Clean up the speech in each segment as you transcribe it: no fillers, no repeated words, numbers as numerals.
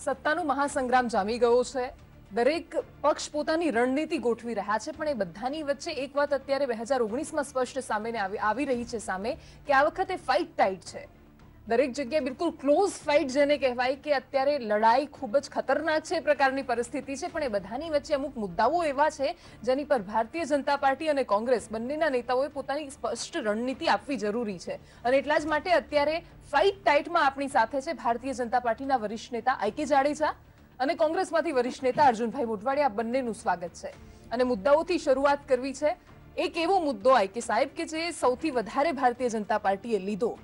સત્તાનો મહાસંગ્રામ જામી ગયો છે. દરેક પક્ષ પોતાની રણનીતિ ગોઠવી રહ્યા છે, પણ એ બધાની વચ્ચે એક વાત અત્યારે 2019માં સ્પષ્ટ સામે આવી રહી છે સામે કે આ વખતે ફાઇટ ટાઈટ છે. દરેક જગ્યાએ બિલકુલ ક્લોઝ ફાઇટ જેને કહેવાય કે અત્યારે લડાઈ ખૂબ જ ખતરનાક છે એ પ્રકારની પરિસ્થિતિ છે. પણ એ બધાની વચ્ચે અમુક મુદ્દાઓ એવા છે જેની પર ભારતીય જનતા પાર્ટી અને કોંગ્રેસ બંનેના નેતાઓએ પોતાની સ્પષ્ટ રણનીતિ આપવી જરૂરી છે. અને એટલા જ માટે અત્યારે ફાઇટ ટાઈટમાં આપણી સાથે છે ભારતીય જનતા પાર્ટીના વરિષ્ઠ નેતા આઈ.કે. જાડેજા અને કોંગ્રેસમાંથી વરિષ્ઠ નેતા અર્જુનભાઈ મોઢવાડિયા. બંનેનું સ્વાગત છે અને મુદ્દાઓથી શરૂઆત કરવી છે. એક એવો મુદ્દો આઈ.કે. સાહેબ કે જે સૌથી વધારે ભારતીય જનતા પાર્ટીએ લીધો,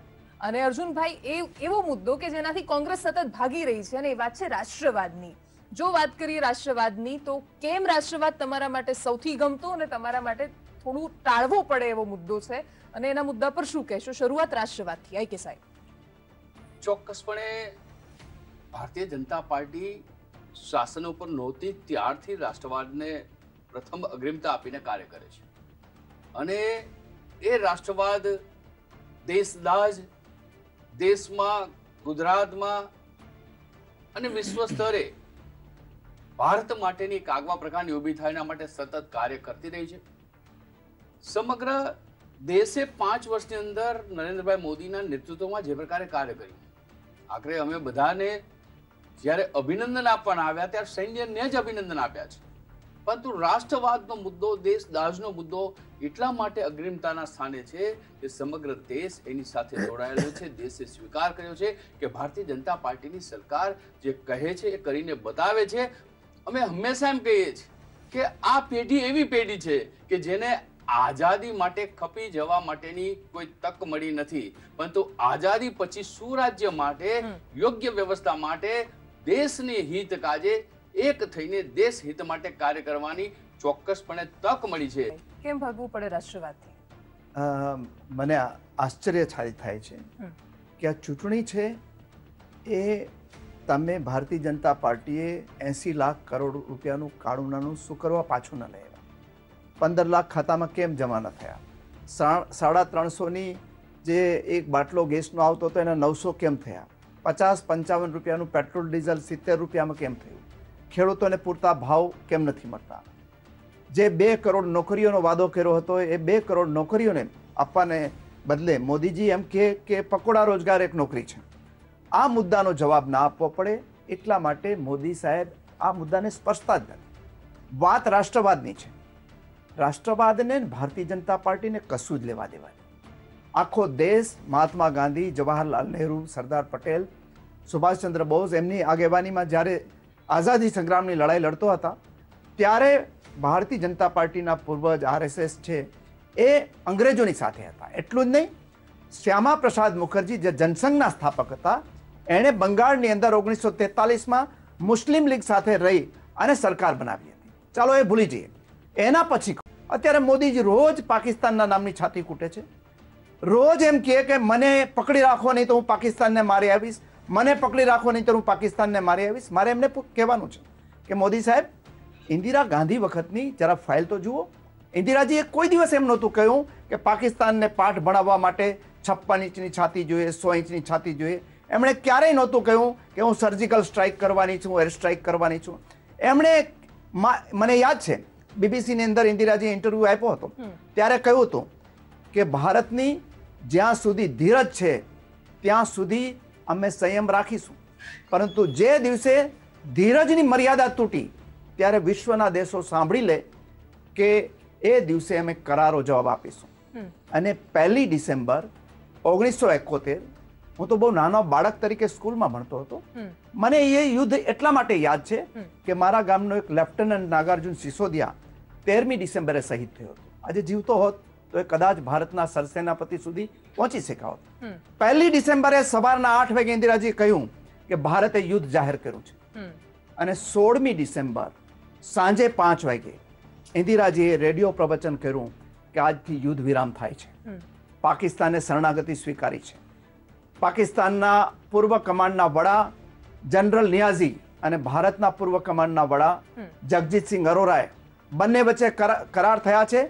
અને અર્જુનભાઈ એવો મુદ્દો કે જેનાથી કોંગ્રેસ સતત ભાગી રહી છે, અને એ વાત છે રાષ્ટ્રવાદની. જો વાત કરીએ રાષ્ટ્રવાદની, તો કેમ રાષ્ટ્રવાદ તમારા માટે સૌથી ગમતો અને તમારા માટે થોડું ટાળવો પડે એવો મુદ્દો છે, અને એના મુદ્દા પર શું કહેશો? શરૂઆત રાષ્ટ્રવાદથી, આઈ.કે. સાહેબ. ચોક્કસપણે ભારતીય જનતા પાર્ટી શાસન ઉપર નહોતી ત્યારથી રાષ્ટ્રવાદને પ્રથમ અગ્રિમતા આપીને કાર્ય કરે છે, અને એ રાષ્ટ્રવાદ દેશદાજ દેશમાં, ગુજરાતમાં અને વિશ્વ સ્તરે ભારત માટેની એક આગવા પ્રકારની ઊભી થાય એના માટે સતત કાર્ય કરતી રહી છે. સમગ્ર દેશે 5 વર્ષની અંદર નરેન્દ્રભાઈ મોદીના નેતૃત્વમાં જે પ્રકારે કાર્ય કર્યું, આખરે અમે બધાને જ્યારે અભિનંદન આપવાના આવ્યા ત્યારે સૈન્યને જ અભિનંદન આપ્યા છે, પરંતુ રાષ્ટ્રવાદનો મુદ્દો, દેશદાજનો મુદ્દો એટલા માટે અગ્રિમતાના સ્થાને છે કે સમગ્ર દેશ એની સાથે જોડાયેલો છે. દેશે સ્વીકાર કર્યો છે કે ભારતીય જનતા પાર્ટીની સરકાર જે કહે છે એ કરીને બતાવે છે. અમે હંમેશા એમ કહીએ છીએ કે આ પેઢી એવી પેઢી છે કે જેને આઝાદી માટે ખપી જવા માટેની કોઈ તક મળી નથી, પરંતુ આઝાદી પછી સુરાજ્ય માટે, યોગ્ય વ્યવસ્થા માટે, દેશની હિત કાજે એક થઈને દેશ હિત માટે કાર્ય કરવાની ચોક્કસપણે તક મળી છે. કેમ ભાગવું પડે રાષ્ટ્રવાદથી? મને આશ્ચર્ય થાય છે કે આ ચૂંટણી છે એ તમે ભારતીય જનતા પાર્ટીએ 80 લાખ કરોડ રૂપિયાનું કાળું નાણું શું કરવા પાછું ન લેવા? 15 લાખ ખાતામાં કેમ જમા ન થયા? 350ની જે એક બાટલો ગેસનો આવતો હતો એના 900 કેમ થયા? 50-55 રૂપિયાનું પેટ્રોલ ડીઝલ 70 રૂપિયામાં કેમ થયું? ખેડૂતોને પૂરતા ભાવ કેમ નથી મળતા? જે 2 કરોડ નોકરીઓનો વાદો કર્યો હતો એ 2 કરોડ નોકરીઓને આપવાને બદલે મોદીજી એમ કે પકોડા રોજગાર એક નોકરી છે. આ મુદ્દાનો જવાબ ના આપવો પડે એટલા માટે મોદી સાહેબ આ મુદ્દાને સ્પર્શતા જ નથી. વાત રાષ્ટ્રવાદની છે. રાષ્ટ્રવાદને ભારતીય જનતા પાર્ટીને કશું જ લેવા દેવા નહીં. આખો દેશ મહાત્મા ગાંધી, જવાહરલાલ નહેરુ, સરદાર પટેલ, સુભાષચંદ્ર બોઝ એમની આગેવાનીમાં જ્યારે આઝાદી સંગ્રામની લડાઈ લડતો હતા ત્યારે ભારતીય જનતા પાર્ટીના પૂર્વજ આરએસએસ છે એ અંગ્રેજોની સાથે હતા. એટલું જ નહીં, શ્યામા પ્રસાદ મુખર્જી જે જનસંઘના સ્થાપક હતા, એણે બંગાળની અંદર 1943માં મુસ્લિમ લીગ સાથે રહી અને સરકાર બનાવી હતી. ચાલો એ ભૂલી જઈએ. એના પછી અત્યારે મોદીજી રોજ પાકિસ્તાનના નામની છાતી કૂટે છે. રોજ એમ કહે કે મને પકડી રાખો નહીં તો હું પાકિસ્તાનને મારી આવીશ, મને પકડી રાખો નહીં તો હું પાકિસ્તાનને મારી આવીશ. મારે એમને કહેવાનું છે કે મોદી સાહેબ, ઇન્દિરા ગાંધી વખતની જરા ફાઇલ તો જુઓ. ઇન્દિરાજીએ કોઈ દિવસ એમ નહોતું કહ્યું કે પાકિસ્તાનને પાઠ ભણાવવા માટે 56 ઇંચની છાતી જોઈએ, 100 ઇંચની છાતી જોઈએ. એમણે ક્યારેય નહોતું કહ્યું કે હું સર્જિકલ સ્ટ્રાઇક કરવાની છું, એર સ્ટ્રાઇક કરવાની છું. એમણે, મને યાદ છે બીબીસીની અંદર ઇન્દિરાજીએ ઇન્ટરવ્યૂ આપ્યો હતો ત્યારે કહ્યું હતું કે ભારતની જ્યાં સુધી ધીરજ છે ત્યાં સુધી અમે સંયમ રાખીશું, પરંતુ જે દિવસે ધીરજની મર્યાદા તૂટી ત્યારે વિશ્વના દેશો સાંભળી લે કે એ દિવસે અમે કરારો જવાબ આપીશું. અને 1 ડિસેમ્બર 1971, હું તો બહુ નાનો બાળક તરીકે સ્કૂલમાં ભણતો હતો. મને એ યુદ્ધ એટલા માટે યાદ છે કે મારા ગામનો એક લેફ્ટનન્ટ નાગાર્જુન સિસોદિયા 13મી ડિસેમ્બરે શહીદ થયો હતો. આજે જીવતો હોત તો એ કદાચ ભારતના સરસેનાપતિ સુધી પહોંચી શક્યા હોત. 1 ડિસેમ્બરે સવારના 8 વાગે ઇન્દિરાજીએ કહ્યું કે ભારતે યુદ્ધ જાહેર કર્યું છે, અને 16મી ડિસેમ્બર સાંજે 5 વાગે ઇન્દિરાજીએ રેડિયો પ્રવચન કર્યું કે આજથી યુદ્ધ વિરામ થાય છે. પાકિસ્તાને શરણાગતિ સ્વીકારી છે. પાકિસ્તાનના પૂર્વ કમાન્ડના વડા જનરલ નિયાઝી અને ભારતના પૂર્વ કમાન્ડના વડા જગજીતસિંહ અરોરાએ બંને વચ્ચે કરાર થયા છે.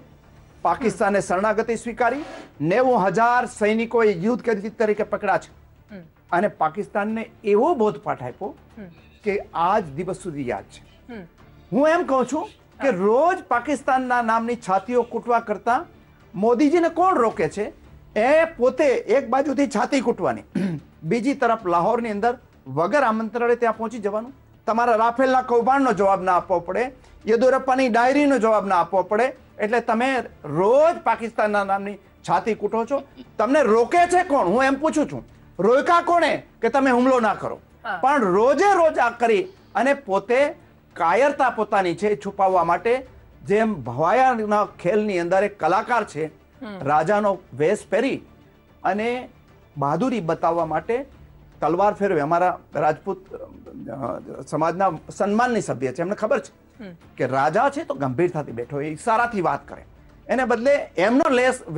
પાકિસ્તાને શરણાગતિ સ્વીકારી, 90,000 સૈનિકોએ યુદ્ધ કેદી તરીકે પકડ્યા છે. અને પાકિસ્તાનને એવો બોધપાઠ આપ્યો કે આજ દિવસ સુધી યાદ છે. હું એમ કહું છું કે રોજ પાકિસ્તાનના નામની છાતીઓ કૂટવા કરતા મોદીજીને કોણ રોકે છે? એ પોતે એક બાજુથી છાતી કૂટવાની, બીજી તરફ લાહોરની અંદર વગર આમંત્રણે ત્યાં પહોંચી જવાનું, તમારા રાફેલના કૌભાંડનો જવાબ ના આપવો પડે, યેદુરપ્પાની ડાયરીનો જવાબ ના આપવો પડે, એટલે તમે રોજ પાકિસ્તાનના નામની છાતી કૂટો છો. તમને રોકે છે કોણ? હું એમ પૂછું છું, રોક્યા કોણે કે તમે હુમલો ના કરો? પણ રોજે રોજ આ કરી અને પોતે કાયરતા પોતાની છે છુપાવવા માટે, જેમ ભવાયાના ખેલની અંદર એક કલાકાર છે રાજાનો વેશ પહેરી અને બહાદુરી બતાવવા માટે તલવાર ફેરવે. અમારા રાજપૂત સમાજના સન્માનની સભ્ય છે, એમને ખબર છે કે રાજા છે તો ગંભીરતાથી બેઠો, એ ઈશારાથી વાત કરે. એને બદલે એમનો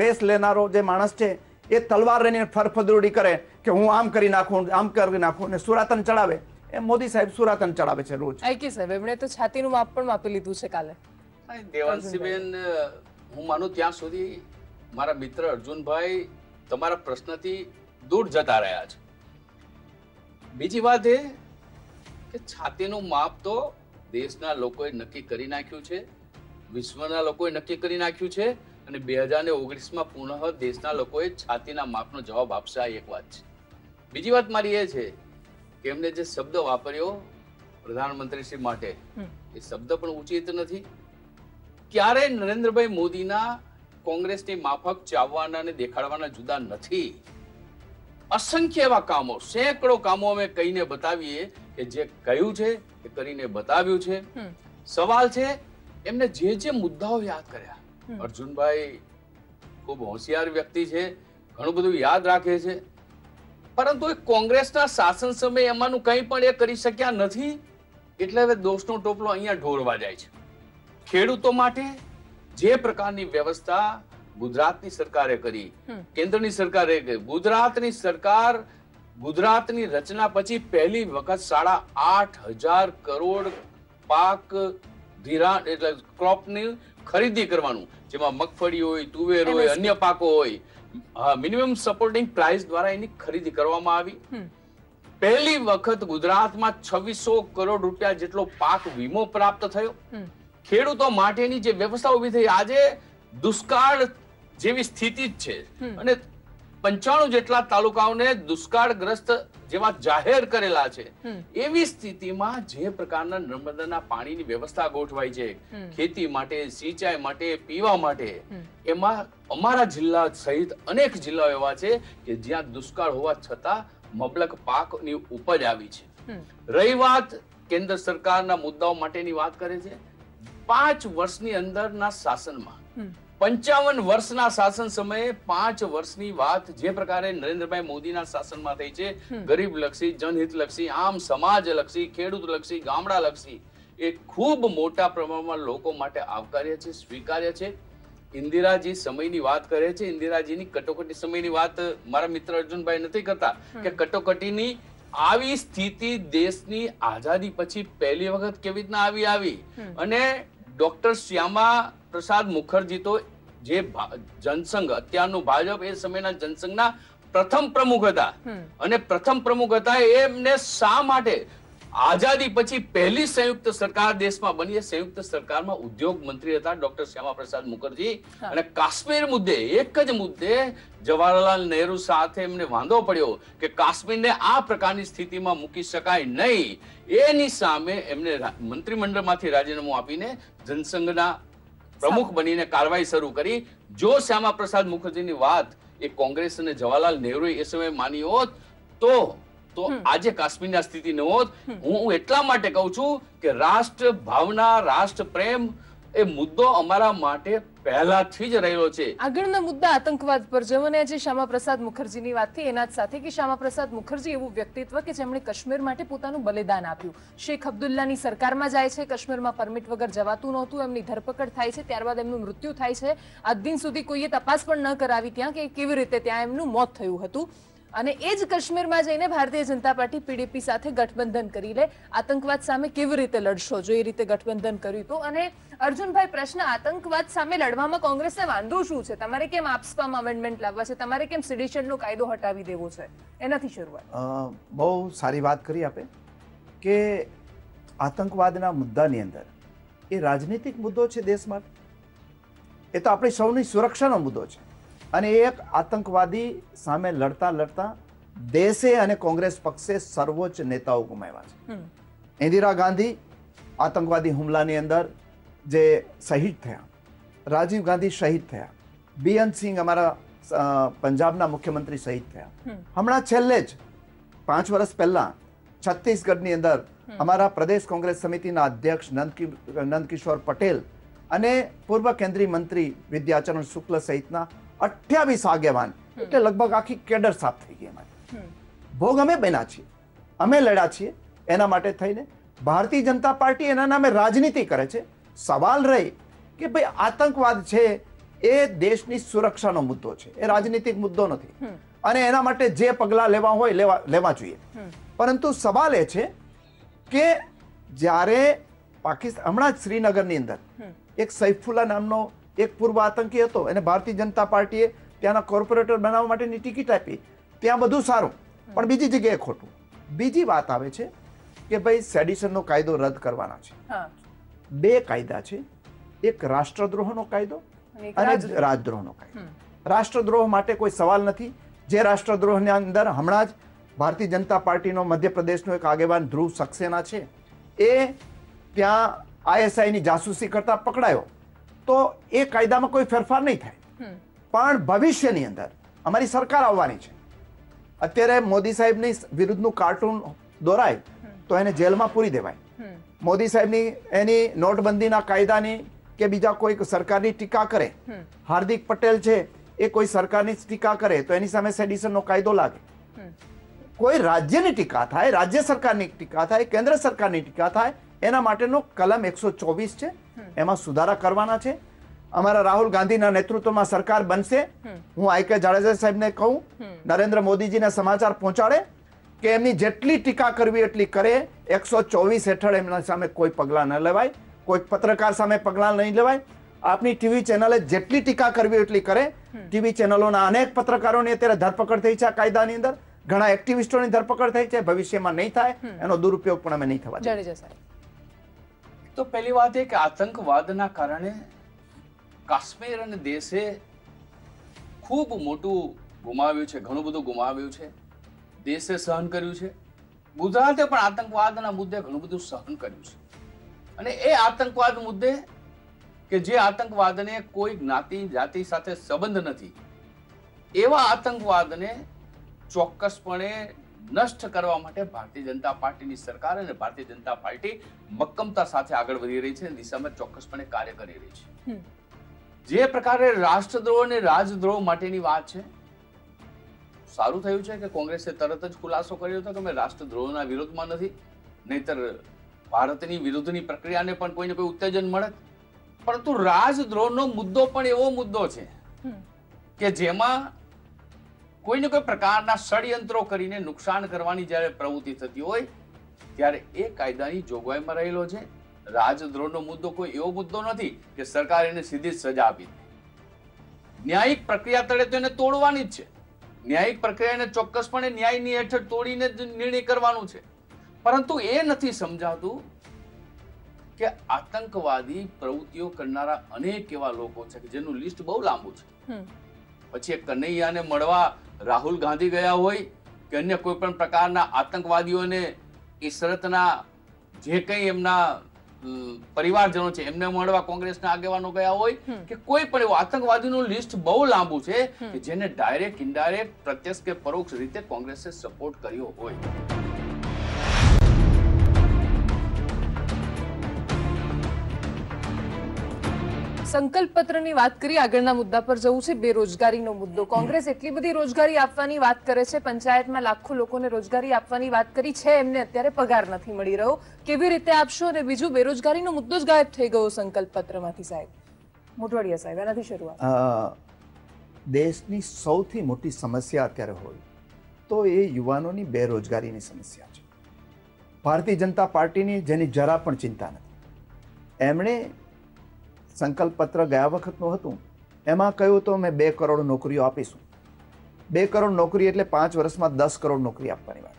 વેશ લેનારો જે માણસ છે એ તલવાર લઈને ફરફદરોડી કરે કે હું આમ કરી નાખું, આમ કરી નાખું, અને સુરાતન ચડાવે. એ મોદી સાહેબ સુરાતન ચડાવે છે રોજ. આઈકી સાહેબ એમણે તો છાતીનું માપ પણ માપી લીધું છે કાલે. દેવાંશીબેન, હું માનું ત્યાં સુધી મારા મિત્ર અર્જુનભાઈ તમારા પ્રશ્નથી દૂર જતા રહ્યા છે. બીજી વાત એ કે છાતીનું માપ તો દેશના લોકોએ નક્કી કરી નાખ્યું છે, વિશ્વના લોકોએ નક્કી કરી નાખ્યું છે, અને 2019માં પુનઃ દેશના લોકોએ છાતીના માપનો જવાબ આપશે. આ એક વાત છે. બીજી વાત મારી એ છે કે એમને જે શબ્દ વાપર્યો પ્રધાનમંત્રી શ્રી માટે, એ શબ્દ પણ ઉચિત નથી. ક્યારે નરેન્દ્રભાઈ મોદીના કોંગ્રેસની માફક ચાવવાના અને દેખાડવાના જુદા નથી. અસંખ્ય એવા કામો, સેંકડો કામો અમે કહીને બતાવીએ કે જે કહ્યું છે એ કરીને બતાવ્યું છે. સવાલ છે એમને જે જે મુદ્દાઓ યાદ કર્યા. અર્જુનભાઈ ખૂબ હોશિયાર વ્યક્તિ છે, ઘણું બધું યાદ રાખે છે, પરંતુ એ કોંગ્રેસના શાસન સમયે એમાંનું કંઈ પણ એ કરી શક્યા નથી. એટલે હવે દોષનો ટોપલો અહીંયા ઢોળવા જાય છે. ખેડૂતો માટે જે પ્રકારની વ્યવસ્થા ગુજરાતની સરકારે કરી, કેન્દ્રની સરકારે કરી, ગુજરાતની સરકાર ગુજરાતની રચના પછી પહેલી વખત 8,500 કરોડ પાક ધિરાણ એટલે ક્રોપની ખરીદી કરવાનું, જેમાં મગફળી હોય, તુવેર હોય, અન્ય પાકો હોય, મિનિમમ સપોર્ટિંગ પ્રાઇસ દ્વારા એની ખરીદી કરવામાં આવી. પહેલી વખત ગુજરાતમાં 2600 કરોડ રૂપિયા જેટલો પાક વીમો પ્રાપ્ત થયો. ખેડૂતો માટેની જે વ્યવસ્થા ઉભી થઈ, આજે દુષ્કાળ જેવી સ્થિતિ જ છે અને 95 જેટલા તાલુકાઓને દુષ્કાળગ્રસ્ત જેવા જાહેર કરેલા છે. એવી સ્થિતિમાં જે પ્રકારના નર્મદાના પાણીની વ્યવસ્થા ગોઠવાઈ છે ખેતી માટે, સિંચાઈ માટે, પીવા માટે, એમાં અમારા જિલ્લા સહિત અનેક જિલ્લાઓ એવા છે કે જ્યાં દુષ્કાળ હોવા છતાં મબલક પાકની ઉપજ આવી છે. રહી વાત કેન્દ્ર સરકારના મુદ્દાઓ માટેની વાત કરે છે, 5 વર્ષની અંદરના શાસનમાં 55 વર્ષના શાસન સમયે 5 વર્ષની વાત જે પ્રકારે નરેન્દ્રભાઈ મોદીના શાસનમાં થઈ છે, ગરીબ લક્ષી, જનહિત લક્ષી, આમ સમાજ લક્ષી, ખેડૂત લક્ષી, ગામડા લક્ષી, એ ખૂબ મોટા પ્રમાણમાં લોકો માટે આવકાર્ય છે, સ્વીકાર્ય છે. ઇન્દિરાજી સમયની વાત કરે છે, ઇન્દિરાજીની કટોકટી સમયની વાત મારા મિત્ર અર્જુનભાઈ નથી કરતા કે કટોકટીની આવી સ્થિતિ દેશની આઝાદી પછી પહેલી વખત કેવી રીતના આવી અને ડોક્ટર શ્યામા પ્રસાદ મુખર્જી તો જે જનસંઘ, અત્યારનું ભાજપ, એ સમયના જનસંઘના પ્રથમ પ્રમુખ હતા. અને પ્રથમ પ્રમુખ હતા એમને શા માટે આઝાદી પછી પહેલી સંયુક્ત સરકાર દેશમાં બની, એ સંયુક્ત સરકારમાં ઉદ્યોગ મંત્રી હતા ડોક્ટર શ્યામા પ્રસાદ મુખર્જી. અને કાશ્મીર મુદ્દે, એક જ મુદ્દે જવાહરલાલ નહેરુ સાથે એમને વાંધો પડ્યો કે કાશ્મીરને આ પ્રકારની સ્થિતિમાં મૂકી શકાય નહીં. એની સામે એમને મંત્રીમંડળમાંથી રાજીનામું આપીને જનસંઘના પ્રમુખ બનીને કાર્યવાહી શરૂ કરી. જો શ્યામા પ્રસાદ મુખર્જીની વાત એ કોંગ્રેસ અને જવાહરલાલ નહેરુએ એ સમયે માની હોત તો આજે કાશ્મીરના સ્થિતિ ન હોત. હું એટલા માટે કહું છું કે રાષ્ટ્ર ભાવના, રાષ્ટ્ર પ્રેમ એ મુદ્દો અમારા માટે પહેલાથી જ રહેલો છે. આગળના મુદ્દા આતંકવાદ પર જો મને આજે શ્યામા પ્રસાદ મુખર્જીની વાત થઈ એના જ સાથે કે શ્યામા પ્રસાદ મુખર્જી એવું વ્યક્તિત્વ કે જેમણે કાશ્મીર માટે પોતાનું બલિદાન આપ્યું. શેખ અબ્દુલ્લાની સરકારમાં જાય છે, કાશ્મીરમાં પરમિટ વગર જવાતું નહોતું, એમની ધરપકડ થાય છે, ત્યારબાદ એમનું મૃત્યુ થાય છે. આજ દિન સુધી કોઈએ તપાસ પણ ન કરાવી ત્યાં કે કેવી રીતે ત્યાં એમનું મોત થયું હતું. અને એ જ કાશ્મીરમાં જઈને ભારતીય જનતા પાર્ટી પીડીપી સાથે ગઠબંધન કરી લે. આતંકવાદ સામે કેવી રીતે લડશો જો એ રીતે ગઠબંધન કર્યું તો? અને અર્જુનભાઈ, પ્રશ્ન આતંકવાદ સામે લડવામાં કોંગ્રેસને વાંધો શું છે? તમારે કેમ આપસ્પામ અમેન્ડમેન્ટ લાવવા છે? તમારે કેમ સેડિશનનો કાયદો હટાવી દેવો છે? એનાથી શરૂઆત. બહુ સારી વાત કરી આપે કે આતંકવાદના મુદ્દાની અંદર એ રાજનીતિક મુદ્દો છે દેશ માટે. એ તો આપણી સૌની સુરક્ષાનો મુદ્દો છે. અને એક આતંકવાદી સામે લડતા લડતા દેશે અને કોંગ્રેસ પક્ષે સર્વોચ્ચ નેતાઓ ગુમાવ્યા છે. ઇન્દિરા ગાંધી આતંકવાદી હુમલાની અંદર જે શહીદ થયા, રાજીવ ગાંધી શહીદ થયા, બીએન સિંહ અમારા પંજાબના મુખ્યમંત્રી શહીદ થયા. હમણાં છેલ્લે જ 5 વર્ષ પહેલા છત્તીસગઢની અંદર અમારા પ્રદેશ કોંગ્રેસ સમિતિના અધ્યક્ષ નંદકિશોર પટેલ અને પૂર્વ કેન્દ્રીય મંત્રી વિદ્યાચરણ શુક્લ સહિતના 28 આગેવાન, એટલે લગભગ આખી કેડર સાફ થઈ ગઈ. અમારી ભોગ અમે બન્યા છીએ, અમે લડ્યા છીએ. એના માટે થઈને ભારતીય જનતા પાર્ટી એના નામે રાજનીતિ કરે છે. સવાલ રહી કે ભાઈ આતંકવાદ છે એ દેશની સુરક્ષાનો મુદ્દો છે, એ રાજનીતિક મુદ્દો નથી. અને એના માટે જે પગલાં લેવા હોય લેવા જોઈએ. પરંતુ સવાલ એ છે કે જ્યારે પાકિસ્તાન હમણાં જ શ્રીનગરની અંદર એક સૈફુલ્લા નામનો એક પૂર્વ આતંકી હતો, એને ભારતીય જનતા પાર્ટીએ ત્યાંના કોર્પોરેટર બનાવવા માટેની ટિકિટ આપી. ત્યાં બધું સારું, પણ બીજી જગ્યાએ ખોટું. બીજી વાત આવે છે કે ભાઈ સેડિશનનો કાયદો રદ કરવાના છે. 2 કાયદા છે, એક રાષ્ટ્રદ્રોહનો કાયદો અને રાજદ્રોહનો કાયદો. રાષ્ટ્રદ્રોહ માટે કોઈ સવાલ નથી. જે રાષ્ટ્રદ્રોહની અંદર હમણાં જ ભારતીય જનતા પાર્ટીનો મધ્યપ્રદેશનો એક આગેવાન ધ્રુવ સક્સેના છે, એ ત્યાં ISIની જાસૂસી કરતા પકડાયો. તો એ કાયદામાં કોઈ ફેરફાર નહીં થાય. પણ ભવિષ્યની અંદર અમારી સરકાર આવવાની છે. અત્યારે મોદી સાહેબની વિરુદ્ધનું કાર્ટૂન દોરાય તો એને જેલમાં પૂરી દેવાય. મોદી સાહેબની એની નોટબંધીના કાયદાની કે બીજા કોઈ સરકારની ટીકા કરે, હાર્દિક પટેલ છે એ કોઈ સરકારની ટીકા કરે તો એની સામે સેડિશનનો કાયદો લાગે. કોઈ રાજ્યની ટીકા થાય, રાજ્ય સરકારની ટીકા થાય, કેન્દ્ર સરકારની ટીકા થાય, એના માટેનો કલમ 124 છે, એમાં સુધારા કરવાના છે. અમારા રાહુલ ગાંધીના નેતૃત્વમાં સરકાર બનશે. હું IK જાડેજા સાહેબને કહું, નરેન્દ્ર મોદીજીને સમાચાર પહોંચાડે કે એમની જેટલી ટીકા કરવી એટલી કરે. 124 હેઠળ એમના સામે કોઈ પગલાં ન લેવાય, કોઈ પત્રકાર સામે પગલાં નહીં લેવાય. આપની ટીવી ચેનલે જેટલી ટીકા કરવી એટલી કરે. ટીવી ચેનલોના અનેક પત્રકારોની અત્યારે ધરપકડ થઈ છે આ કાયદાની અંદર. ઘણા એક્ટિવિસ્ટોની ધરપકડ થઈ છે. ભવિષ્યમાં નહીં થાય, એનો દુરુપયોગ પણ અમે નહીં થવા દઈએ. તો પહેલી વાત એ કે આતંકવાદના કારણે કાશ્મીર અને દેશે ખૂબ મોટું ગુમાવ્યું છે, ઘણું બધું ગુમાવ્યું છે. દેશે સહન કર્યું છે. ગુજરાતે પણ આતંકવાદના મુદ્દે ઘણું બધું સહન કર્યું છે. અને એ આતંકવાદ મુદ્દે કે જે આતંકવાદને કોઈ જ્ઞાતિ જાતિ સાથે સંબંધ નથી, એવા આતંકવાદને ચોક્કસપણે નષ્ટ કરવા માટે ભારતીય જનતા પાર્ટીની સરકાર અને ભારતીય જનતા પાર્ટી મક્કમતા સાથે આગળ વધી રહી છે, દિશામાં ચોક્કસપણે કાર્ય કરી રહી છે. જે પ્રકારે રાષ્ટ્રદ્રોહ અને રાજદ્રોહ માટેની વાત છે, સારું થયું છે કે કોંગ્રેસે તરત જ ખુલાસો કર્યો હતો કે અમે રાષ્ટ્રદ્રોહના વિરોધમાં નથી, નહીતર ભારતની વિરુદ્ધની પ્રક્રિયાને પણ કોઈને કોઈ ઉત્તેજન મળે. પરંતુ રાજદ્રોહનો મુદ્દો પણ એવો મુદ્દો છે કે જેમાં કોઈને કોઈ પ્રકારના ષડયંત્રો કરીને નુકસાન કરવાની જ્યારે પ્રવૃત્તિ થતી હોય ત્યારે એ કાયદાની જોગવાઈમાં રહેલો છે. રાજદ્રોહનો મુદ્દો કોઈ એવો મુદ્દો નથી કે સરકાર એને સીધી જ સજા આપી. ન્યાયિક પ્રક્રિયા તળે તો એને તોડવાની જ છે. ન્યાયિક પ્રક્રિયાને ચોક્કસપણે ન્યાયની હેઠળ તોડીને જ નિર્ણય કરવાનું છે. પરંતુ એ નથી સમજાતું કે આતંકવાદી પ્રવૃત્તિઓ કરનારા અનેક એવા લોકો છે કે જેનું લિસ્ટ બહુ લાંબુ છે. પછી એક કનૈયાને મળવા રાહુલ ગાંધી ગયા હોય કે અન્ય કોઈ પણ પ્રકારના આતંકવાદીઓને ઇસરતના જે કંઈ એમના પરિવારજનો છે એમને મળવા કોંગ્રેસના આગેવાનો ગયા હોય કે કોઈ પણ એવું આતંકવાદીનું લિસ્ટ બહુ લાંબુ છે કે જેને ડાયરેક્ટ ઇનડાયરેક્ટ પ્રત્યક્ષ કે પરોક્ષ રીતે કોંગ્રેસે સપોર્ટ કર્યો હોય. સંકલ્પ પત્રની વાત કરી, આગળના મુદ્દા પર જવું છે. બેરોજગારીનો મુદ્દો. કોંગ્રેસ એટલી બધી રોજગારી આપવાની વાત કરે છે, પંચાયતમાં લાખો લોકોને રોજગારી આપવાની વાત કરી છે, એમને અત્યારે પગાર નથી મળી રહ્યો. કેવી રીતે આપશો? અને બીજું, બેરોજગારીનો મુદ્દો જ ગાયબ થઈ ગયો સંકલ્પ પત્રમાંથી. સાહેબ મોઢવાડિયા સાહેબ, એનાથી શરૂઆત. દેશની સૌથી મોટી સમસ્યા અત્યારે હોય તો એ યુવાનોની બેરોજગારીની સમસ્યા છે. ભારતીય જનતા પાર્ટીની જેની જરા પણ ચિંતા નથી. એમણે સંકલ્પ પત્ર ગયા વખતનું હતું, એમાં કહ્યું તો અમે 2 કરોડ નોકરીઓ આપીશું. 2 કરોડ નોકરી એટલે 5 વર્ષમાં 10 કરોડ નોકરી આપવાની વાત.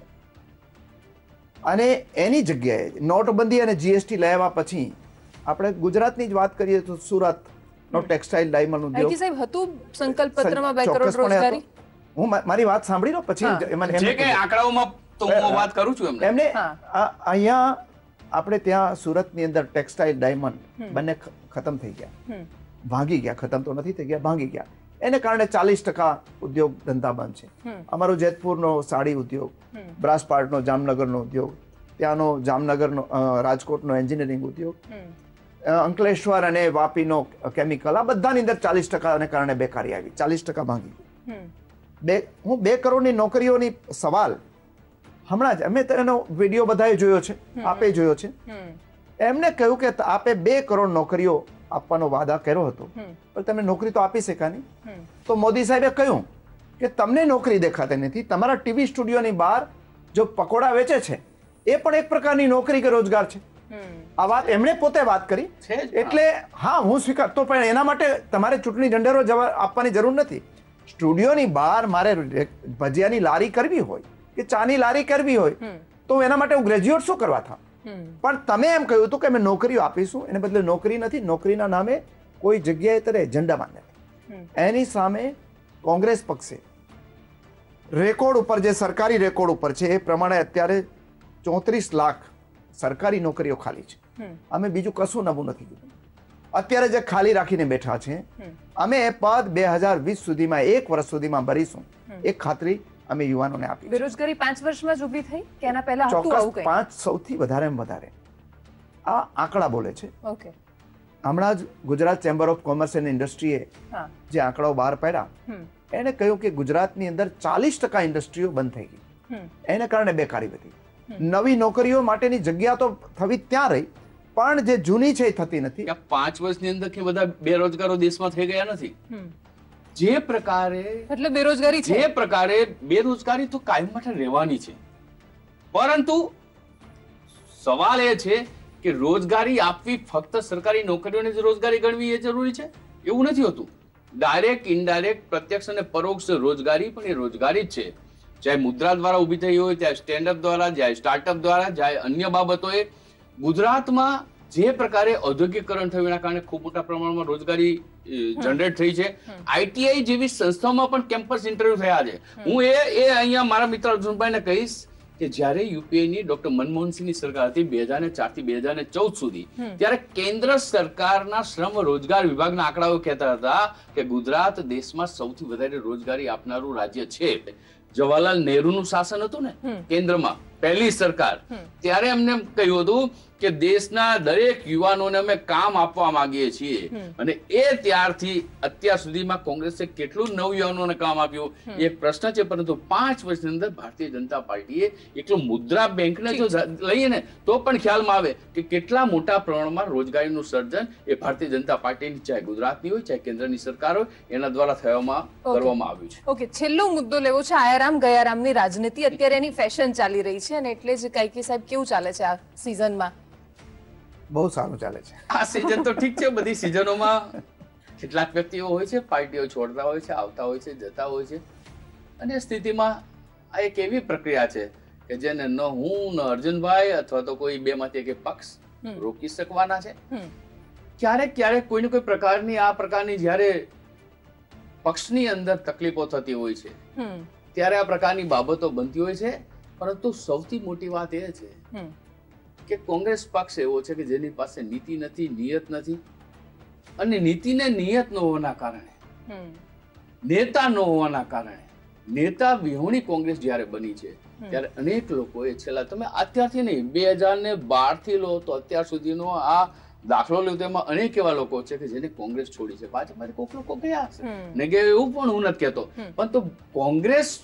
અને એની જગ્યાએ નોટબંધી અને જીએસટી લાવ્યા પછી આપણે ગુજરાતની જ વાત કરીએ તો સુરતનો ટેક્સટાઇલ ડાયમંડ ઉદ્યોગ સાહેબ હતું સંકલ્પ પત્રમાં 2 કરોડ રોજગારી. હું મારી વાત સાંભળી લો પછી જે કે આંકડાઓમાં તો હું વાત કરું છું એમને અહીંયા આપણે ત્યાં સુરતની અંદર ટેક્સટાઇલ ડાયમંડ બંને ખતમ થઈ ગયા, ભાંગી ગયા. ખતમ તો નથી થઈ ગયા, ભાંગી ગયા. એને કારણે 40% ઉદ્યોગ ધંધા બંધ છે. અમારો જેતપુરનો સાડી ઉદ્યોગ, બ્રાસપાર્ટનો જામનગરનો ઉદ્યોગ, ત્યાંનો જામનગરનો રાજકોટનો એન્જિનિયરિંગ ઉદ્યોગ, અંકલેશ્વર અને વાપીનો કેમિકલ, આ બધાની અંદર 40%ને કારણે બેકારી આવી. 40% ભાંગી ગયું. હું 2 કરોડની નોકરીઓની સવાલ હમણાં જ અમે તેનો વિડીયો બધાએ જોયો છે, આપે જોયો છે. એમને કહ્યું કે આપે 2 કરોડ નોકરીઓ આપવાનો વાદા કર્યો હતો, પણ તમે નોકરી તો આપી શકા નહીં. તો મોદી સાહેબે કહ્યું કે તમને નોકરી દેખાતી નથી, તમારા ટીવી સ્ટુડિયોની બહાર જો પકોડા વેચે છે એ પણ એક પ્રકારની નોકરી કે રોજગાર છે. આ વાત એમણે પોતે વાત કરી. એટલે હા, હું સ્વીકારતો, પણ એના માટે તમારે ચૂંટણી ઢંઢેરો આપવાની જરૂર નથી. સ્ટુડિયોની બહાર મારે ભજીયાની લારી કરવી હોય કે ચાની લારી કરવી હોય તો એના માટે હું ગ્રેજ્યુએટ શું કરવા થા. પણ તમે એમ કહ્યું હતું કે અમે નોકરીઓ આપીશું, એને બદલે નોકરી નથી. નોકરીના નામે કોઈ જગ્યાએ ત્યારે એજન્ડા માંડે. એની સામે કોંગ્રેસ પક્ષે રેકોર્ડ ઉપર, જે સરકારી રેકોર્ડ ઉપર છે એ પ્રમાણે અત્યારે 34 લાખ સરકારી નોકરીઓ ખાલી છે. અમે બીજું કશું નવું નથી કીધું. અત્યારે જે ખાલી રાખીને બેઠા છે, અમે એ પદ 2020 સુધીમાં, 1 વર્ષ સુધીમાં ભરીશું, એક ખાતરી અમે યુવાનોને આપી. બેરોજગારી 5 વર્ષમાં જ ઊભી થઈ કે એના પહેલા હતું આવું કંઈ? 5 સૌથી વધારે આ આંકડા બોલે છે. ઓકે. હમણાં જ Gujarat chamber of commerce and ઇન્ડસ્ટ્રીએ જે આંકડાઓ બહાર પાડ્યા, એને કહ્યું કે ગુજરાતની અંદર 40% ઇન્ડસ્ટ્રીઓ બંધ થઈ ગઈ. એને કારણે બેકારી વધી. નવી નોકરીઓ માટેની જગ્યા તો થવી ત્યાં રહી, પણ જે જૂની છે એ થતી નથી. 5 વર્ષની અંદર કે બધા બેરોજગારો દેશમાં થઈ ગયા નથી. જે પ્રકારે એટલે બેરોજગારી છે, જે પ્રકારે બેરોજગારી તો કાયમ માટે રહેવાની છે, પરંતુ સવાલ એ છે કે રોજગારી આપવી ફક્ત સરકારી નોકરીઓને જ રોજગારી ગણવી એ જરૂરી છે એવું નથી હોતું. ડાયરેક્ટ, ઇનડાયરેક્ટ, પ્રત્યક્ષ અને પરોક્ષ રોજગારી પણ એ રોજગારી જ છે. ચાહે મુદ્રા દ્વારા ઊભી થઈ હોય, ચાહે સ્ટેન્ડઅપ દ્વારા, ચાહે સ્ટાર્ટઅપ દ્વારા, ચાહે અન્ય બાબતોએ. ગુજરાતમાં જે પ્રકારે ઔદ્યોગિકરણ થયું એના કારણે ખૂબ મોટા પ્રમાણમાં રોજગારી જનરેટ થઈ છે. આઈટીઆઈ જેવી સંસ્થાઓમાં પણ કેમ્પસ ઇન્ટરવ્યુ થયા છે. હું એ અહીંયા મારા મિત્ર અર્જુનભાઈને કહીશ કે જ્યારે યુપીએની ડોક્ટર મનમોહનસિંહની સરકાર હતી 2004 થી 2014 સુધી, ત્યારે કેન્દ્ર સરકારના શ્રમ રોજગાર વિભાગના આંકડાઓ કહેતા હતા કે ગુજરાત દેશમાં સૌથી વધારે રોજગારી આપનારું રાજ્ય છે. જવાહરલાલ નહેરુનું શાસન હતું ને કેન્દ્રમાં, પહેલી સરકાર, ત્યારે એમને કહ્યું હતું કે દેશના દરેક યુવાનોને અમે કામ આપવા માંગીએ છીએ. અને એ ત્યારથી અત્યાર સુધીમાં કોંગ્રેસે કેટલું નવયુવાનોને કામ આપ્યું એ એક પ્રશ્ન છે. પરંતુ 5 વર્ષની અંદર ભારતીય જનતા પાર્ટીએ એકલો મુદ્રા બેંકને જો લઈએ ને તો પણ ખ્યાલમાં આવે કે કેટલા મોટા પ્રમાણમાં રોજગારીનું સર્જન એ ભારતીય જનતા પાર્ટીની, ચાહે ગુજરાતની હોય ચાહે કેન્દ્રની સરકાર હોય, એના દ્વારા કરવામાં આવ્યું છે. ઓકે, છેલ્લો મુદ્દો લેવો છે આયારામ ગયારામની રાજનીતિ. અત્યારે એની ફેશન ચાલી રહી છે અને એટલે જ કાઈકી સાહેબ કેવું ચાલે છે આ સિઝનમાં? બહુ સારું ચાલે છે. આ સિઝન તો ઠીક છે. બધી સિઝનોમાં કેટલાક વ્યક્તિઓ હોય છે, પાર્ટીઓ છોડતા હોય છે, આવતા હોય છે, જતા હોય છે. અને સ્થિતિમાં આ એક એવી પ્રક્રિયા છે કે જેને ન હું, ન અર્જુનભાઈ અથવા તો કોઈ બેમાંથી એક પક્ષ રોકી શકવાના છે. ક્યારેક ક્યારેક કોઈને કોઈ પ્રકારની આ પ્રકારની જ્યારે પક્ષની અંદર તકલીફો થતી હોય છે ત્યારે આ પ્રકારની બાબતો બનતી હોય છે. પરંતુ સૌથી મોટી વાત એ છે કે કોંગ્રેસ પક્ષ એવો છે કે જેની પાસે નીતિ નથી, નિયત નથી. અને નીતિ ને નિયત ન હોવાના કારણે, નેતા ન હોવાના કારણે, નેતા વિહોણી કોંગ્રેસ જ્યારે બની છે ત્યારે અનેક લોકોએ છેલ્લા, તમે અત્યારથી નહીં, 2012 થી લો તો અત્યાર સુધીનો આ દાખલો લો, તેમાં અનેક એવા લોકો છે કે જેને કોંગ્રેસ છોડી છે. ભાજપમાંથી કોઈક લોકો ગયા હશે ને કે એવું પણ હું નથી કહેતો, પરંતુ કોંગ્રેસ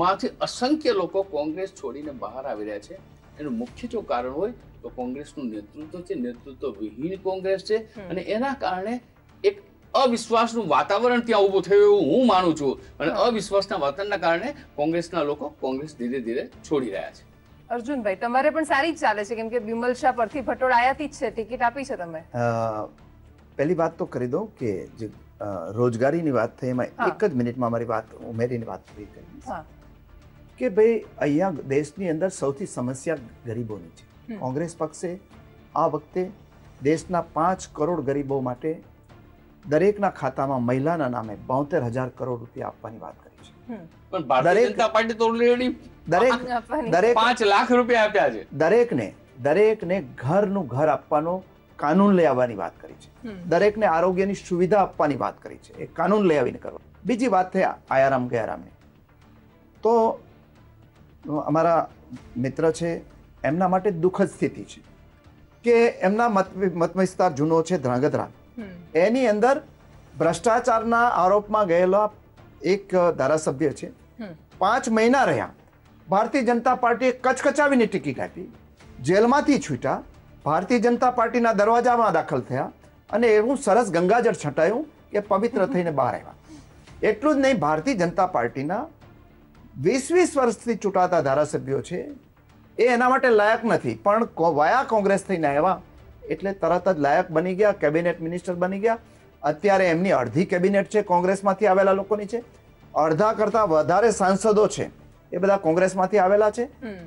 માંથી અસંખ્ય લોકો કોંગ્રેસ છોડીને બહાર આવી રહ્યા છે. એનું મુખ્ય જો કારણ હોય તો કોંગ્રેસનું નેતૃત્વ છે, નેતૃત્વ વિહીન કોંગ્રેસ છે. અને એના કારણે એક અવિશ્વાસનું વાતાવરણ ત્યાં ઊભું થયું એવું હું માનું છું. અને અવિશ્વાસના વાતાવરણના કારણે કોંગ્રેસના લોકો કોંગ્રેસ ધીરે ધીરે છોડી રહ્યા છે. અર્જુનભાઈ, તમારે પણ સારી જ ચાલે છે, કેમ કે બિમલ શાહ પરથી ભટોળ આયાતી જ છે, ટિકિટ આપી છે તમે. પહેલી વાત તો કરી દઉં કે જે રોજગારીની વાત થઈ એમાં એક જ મિનિટમાં મારી વાત ઉમેરીને વાત પૂરી કરી કે ભાઈ અહીંયા દેશની અંદર સૌથી સમસ્યા ગરીબોની છે. કોંગ્રેસ પક્ષે આ વખતે દેશના 5 કરોડ ગરીબો માટે દરેકના ખાતામાં મહિલાના નામે 72,000 કરોડ રૂપિયા આપવાની વાત કરી છે. પણ ભારતીય જનતા પાર્ટી તો ઓલરેડી દરેક 5 લાખ રૂપિયા આપ્યા છે. દરેકને ઘરનું ઘર આપવાનો કાનૂન લઈ આવવાની વાત કરી છે. દરેકને આરોગ્યની સુવિધા આપવાની વાત કરી છે. એ કાનૂન લઈ આવીને કરવા. બીજી વાત થઈ આયારામ ગયારામની, તો અમારા મિત્ર છે એમના માટે દુઃખદ સ્થિતિ છે કે એમના મત વિસ્તાર જૂનો છે ધ્રાંગધ્રા, એની અંદર ભ્રષ્ટાચારના આરોપમાં ગયેલા એક ધારાસભ્ય છે. 5 મહિના રહ્યા, ભારતીય જનતા પાર્ટીએ કચકચાવીને ટિકિટ આપી, જેલમાંથી છૂટ્યા, ભારતીય જનતા પાર્ટીના દરવાજામાં દાખલ થયા અને એવું સરસ ગંગાજળ છટાયું કે પવિત્ર થઈને બહાર આવ્યા. એટલું જ નહીં, ભારતીય જનતા પાર્ટીના 20 વર્ષથી ચૂંટાતા ધારાસભ્યો છે એ એના માટે લાયક નથી, પણ વાયા કોંગ્રેસ થઈને આવ્યા એટલે તરત જ લાયક બની ગયા, કેબિનેટ મિનિસ્ટર બની ગયા. અત્યારે એમની અડધી કેબિનેટ છે કોંગ્રેસમાંથી આવેલા લોકોની છે, અડધા કરતા વધારે સાંસદો છે એ બધા કોંગ્રેસમાંથી આવેલા છે.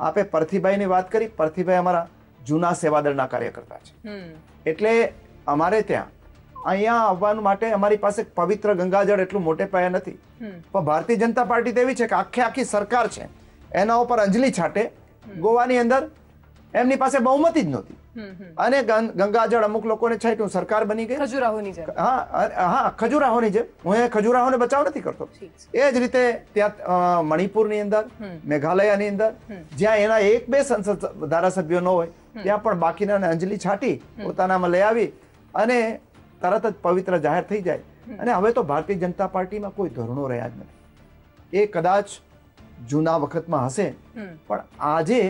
આપે પરથીભાઈની વાત કરી, પરથીભાઈ અમારા જૂના સેવાદળના કાર્યકર્તા છે. એટલે અમારે ત્યાં અહીંયા આવવાનું માટે અમારી પાસે પવિત્ર ગંગાજળ એટલું મોટે પાયે નથી, પણ ભારતીય જનતા પાર્ટી તો એવી છે કે આખી સરકાર છે એના ઉપર અંજલિ છાંટે. ગોવાની અંદર એમની પાસે બહુમતી જ નહોતી અને ગંગાજળ અમુક લોકોને છાંટ્યું, સરકાર બની ગઈ. ખજુરાહોની જેમ. હા, ખજુરાહોની જેમ. હું એ ખજુરાહોને બચાવ નથી કરતો. એ જ રીતે ત્યાં મણિપુરની અંદર, મેઘાલયની અંદર જ્યાં એના 1-2 સંસદ ધારાસભ્યો ન હોય ત્યાં પણ બાકીના અંજલિ છાંટી પોતાનામાં લઈ આવી અને તરત જ પવિત્ર જાહેર થઈ જાય. અને હવે તો ભારતીય જનતા પાર્ટીમાં કોઈ ધોરણો રહ્યા જ નથી. એ કદાચ જૂના વખતમાં હશે, પણ આજે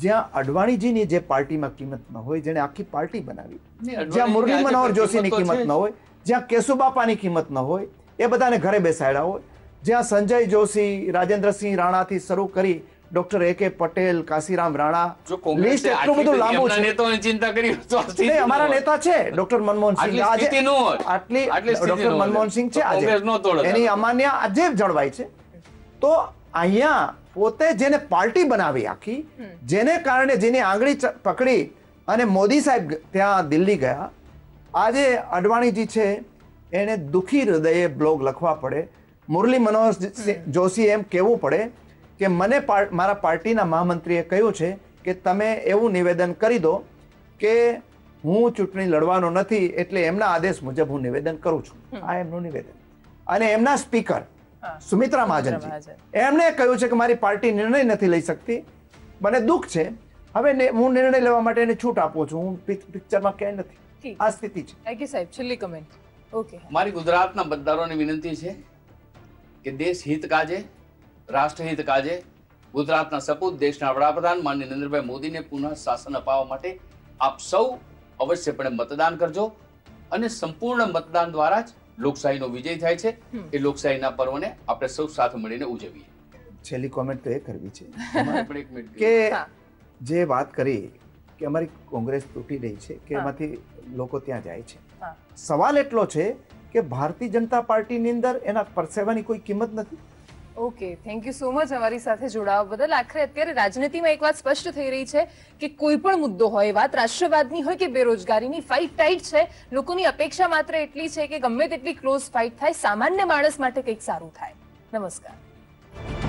જ્યાં અડવાણીજીની જે પાર્ટીમાં કિંમત ન હોય, જેને આખી પાર્ટી બનાવી, જ્યાં મુરલી મનોહર જોશીની કિંમત ન હોય, જ્યાં કેશુબાપાની કિંમત ન હોય, એ બધાને ઘરે બેસાડ્યા હોય, જ્યાં સંજય જોશી, રાજેન્દ્રસિંહ રાણાથી શરૂ કરી doctor A.K. Patel, Kashiram Rana, list એટલું બધું લાંબુ છે. ચિંતા કરી અમારા નેતા છે ડોક્ટર મનમોહન સિંહ, આટલી ડોક્ટર મનમોહન સિંહ છે આજે, એની અમાન્ય આજે જળવાય છે. તો અહીંયા પોતે જેને પાર્ટી બનાવી આખી, જેને કારણે જેની આંગળી પકડી અને મોદી સાહેબ ત્યાં દિલ્હી ગયા, આજે અડવાણીજી છે એને દુઃખી હૃદયે બ્લોગ લખવા પડે, મુરલી મનોહર જોશી એમ કહેવું પડે કે મને મારા પાર્ટીના મહામંત્રીએ કહ્યું છે કે તમે એવું નિવેદન કરી દો કે હું ચૂંટણી લડવાનો નથી, એટલે એમના આદેશ મુજબ હું નિવેદન કરું છું. આ એમનું નિવેદન. અને એમના સ્પીકર સુમિત્રા મહાજનજી એમણે કહ્યું છે કે મારી પાર્ટી નિર્ણય નથી લઈ શકતી, મને દુઃખ છે, હવે હું નિર્ણય લેવા માટે એને છૂટ આપું છું, હું પિક્ચરમાં ક્યાંય નથી. આ સ્થિતિ છે. થેન્ક યુ સાહેબ. છેલ્લી કમેન્ટ. ઓકે, મારી ગુજરાતના મતદારોને વિનંતી છે કે દેશ હિત કાજે, રાષ્ટ્રહિત કાજે ગુજરાતના સપૂત દેશના વડાપ્રધાન માનનીય નરેન્દ્રભાઈ મોદીને પુનઃ શાસન અપાવવા માટે આપ સૌ અવશ્યપણે મતદાન કરજો અને સંપૂર્ણ મતદાન દ્વારા જ લોકશાહીનો વિજય થાય છે. એ લોકશાહીના પર્વને આપણે સૌ સાથે મળીને ઉજવીએ. છેલ્લી કોમેન્ટ તો એ કરવી છે કે જે વાત કરી કે અમારી કોંગ્રેસ તૂટી રહી છે કે એમાંથી લોકો ત્યાં જાય છે, સવાલ એટલો છે કે ભારતીય જનતા પાર્ટીની અંદર એના પરસેવાની કોઈ કિંમત નથી. Okay, thank you so much અમારી સાથે જોડાવા બદલ. આખરે અત્યારે રાજનીતિમાં એક વાત સ્પષ્ટ થઈ રહી છે કે કોઈ પણ મુદ્દો હોય, વાત રાષ્ટ્રવાદની હોય કે બેરોજગારીની, ફાઇટ ટાઈટ છે. લોકોની અપેક્ષા માત્ર એટલી છે કે ગમે તેટલી ક્લોઝ ફાઇટ થાય, સામાન્ય માણસ માટે કંઈક સારું થાય. નમસ્કાર.